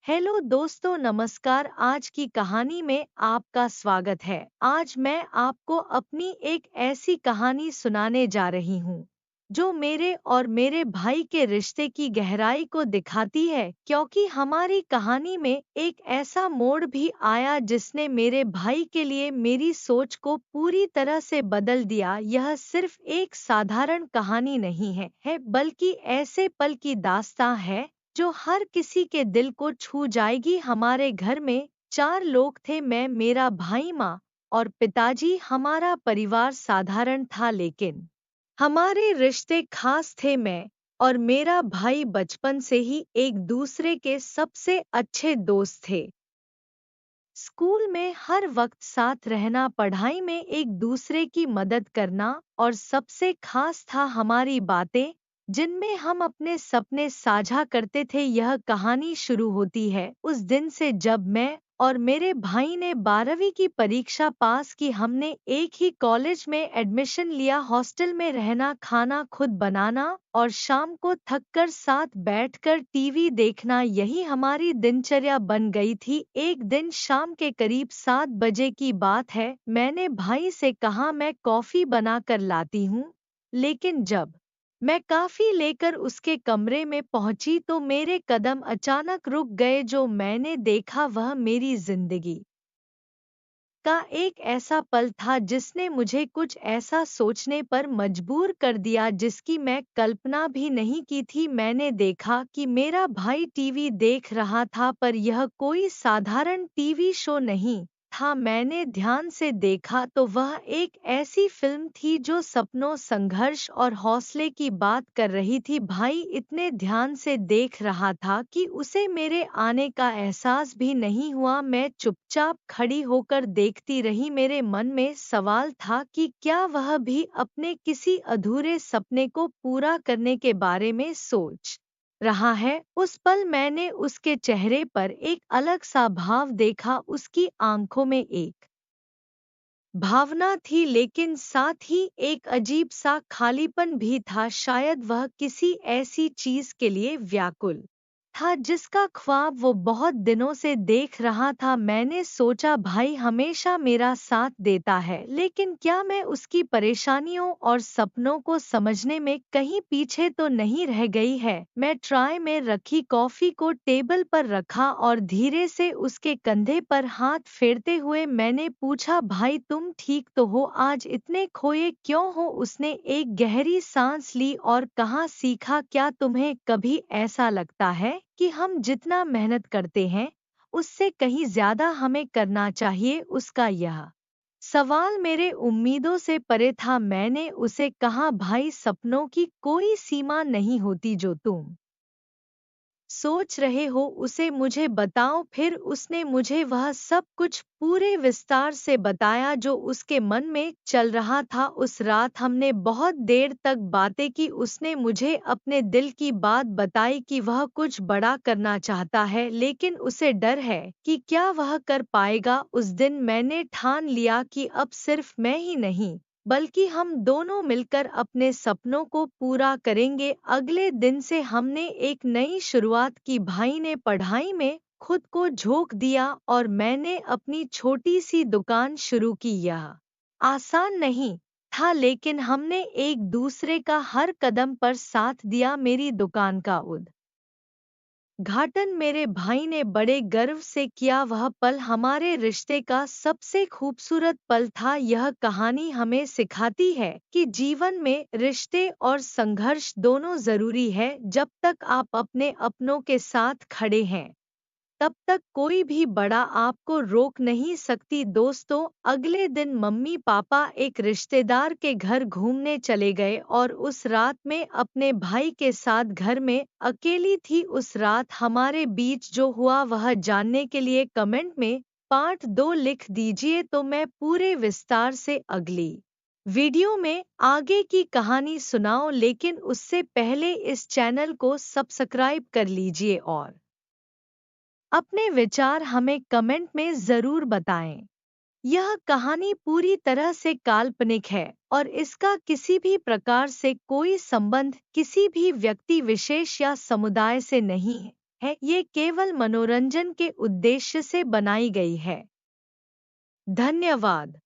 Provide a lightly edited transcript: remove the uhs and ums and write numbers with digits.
Hello दोस्तों, नमस्कार। आज की कहानी में आपका स्वागत है। आज मैं आपको अपनी एक ऐसी कहानी सुनाने जा रही हूँ जो मेरे और मेरे भाई के रिश्ते की गहराई को दिखाती है, क्योंकि हमारी कहानी में एक ऐसा मोड़ भी आया जिसने मेरे भाई के लिए मेरी सोच को पूरी तरह से बदल दिया। यह सिर्फ एक साधारण कहानी नहीं है बल्कि ऐसे पल की दास्तां है जो हर किसी के दिल को छू जाएगी। हमारे घर में 4 लोग थे, मैं, मेरा भाई, माँ और पिताजी। हमारा परिवार साधारण था, लेकिन हमारे रिश्ते खास थे। मैं और मेरा भाई बचपन से ही एक दूसरे के सबसे अच्छे दोस्त थे। स्कूल में हर वक्त साथ रहना, पढ़ाई में एक दूसरे की मदद करना, और सबसे खास था हमारी बातें जिनमें हम अपने सपने साझा करते थे। यह कहानी शुरू होती है उस दिन से जब मैं और मेरे भाई ने 12वीं की परीक्षा पास की। हमने एक ही कॉलेज में एडमिशन लिया, हॉस्टल में रहना, खाना खुद बनाना और शाम को थककर साथ बैठकर टीवी देखना, यही हमारी दिनचर्या बन गई थी। एक दिन शाम के करीब 7 बजे की बात है। मैंने भाई से कहा, मैं कॉफी बना कर लाती हूँ। लेकिन जब मैं काफी लेकर उसके कमरे में पहुंची तो मेरे कदम अचानक रुक गए। जो मैंने देखा वह मेरी जिंदगी का एक ऐसा पल था जिसने मुझे कुछ ऐसा सोचने पर मजबूर कर दिया जिसकी मैं कल्पना भी नहीं की थी। मैंने देखा कि मेरा भाई टीवी देख रहा था, पर यह कोई साधारण टीवी शो नहीं था। मैंने ध्यान से देखा तो वह एक ऐसी फिल्म थी जो सपनों, संघर्ष और हौसले की बात कर रही थी। भाई इतने ध्यान से देख रहा था कि उसे मेरे आने का एहसास भी नहीं हुआ। मैं चुपचाप खड़ी होकर देखती रही। मेरे मन में सवाल था कि क्या वह भी अपने किसी अधूरे सपने को पूरा करने के बारे में सोच रहा है। उस पल मैंने उसके चेहरे पर एक अलग सा भाव देखा। उसकी आंखों में एक भावना थी, लेकिन साथ ही एक अजीब सा खालीपन भी था। शायद वह किसी ऐसी चीज के लिए व्याकुल था जिसका ख्वाब वो बहुत दिनों से देख रहा था। मैंने सोचा, भाई हमेशा मेरा साथ देता है, लेकिन क्या मैं उसकी परेशानियों और सपनों को समझने में कहीं पीछे तो नहीं रह गई है। मैं ट्राय में रखी कॉफी को टेबल पर रखा और धीरे से उसके कंधे पर हाथ फेरते हुए मैंने पूछा, भाई तुम ठीक तो हो? आज इतने खोए क्यों हो? उसने एक गहरी सांस ली और कहा, सीखा क्या? तुम्हें कभी ऐसा लगता है कि हम जितना मेहनत करते हैं उससे कहीं ज्यादा हमें करना चाहिए? उसका यह सवाल मेरे उम्मीदों से परे था। मैंने उसे कहा, भाई सपनों की कोई सीमा नहीं होती। जो तुम सोच रहे हो उसे मुझे बताओ। फिर उसने मुझे वह सब कुछ पूरे विस्तार से बताया जो उसके मन में चल रहा था। उस रात हमने बहुत देर तक बातें की। उसने मुझे अपने दिल की बात बताई कि वह कुछ बड़ा करना चाहता है, लेकिन उसे डर है कि क्या वह कर पाएगा। उस दिन मैंने ठान लिया कि अब सिर्फ मैं ही नहीं बल्कि हम दोनों मिलकर अपने सपनों को पूरा करेंगे। अगले दिन से हमने एक नई शुरुआत की। भाई ने पढ़ाई में खुद को झोंक दिया और मैंने अपनी छोटी सी दुकान शुरू की। यह आसान नहीं था, लेकिन हमने एक दूसरे का हर कदम पर साथ दिया। मेरी दुकान का घाटन मेरे भाई ने बड़े गर्व से किया। वह पल हमारे रिश्ते का सबसे खूबसूरत पल था। यह कहानी हमें सिखाती है कि जीवन में रिश्ते और संघर्ष दोनों जरूरी है। जब तक आप अपने अपनों के साथ खड़े हैं तब तक कोई भी बड़ा आपको रोक नहीं सकती। दोस्तों, अगले दिन मम्मी पापा एक रिश्तेदार के घर घूमने चले गए और उस रात में अपने भाई के साथ घर में अकेली थी। उस रात हमारे बीच जो हुआ वह जानने के लिए कमेंट में पार्ट 2 लिख दीजिए तो मैं पूरे विस्तार से अगली वीडियो में आगे की कहानी सुनाऊं। लेकिन उससे पहले इस चैनल को सब्सक्राइब कर लीजिए और अपने विचार हमें कमेंट में जरूर बताएं। यह कहानी पूरी तरह से काल्पनिक है और इसका किसी भी प्रकार से कोई संबंध किसी भी व्यक्ति विशेष या समुदाय से नहीं है। है, ये केवल मनोरंजन के उद्देश्य से बनाई गई है। धन्यवाद।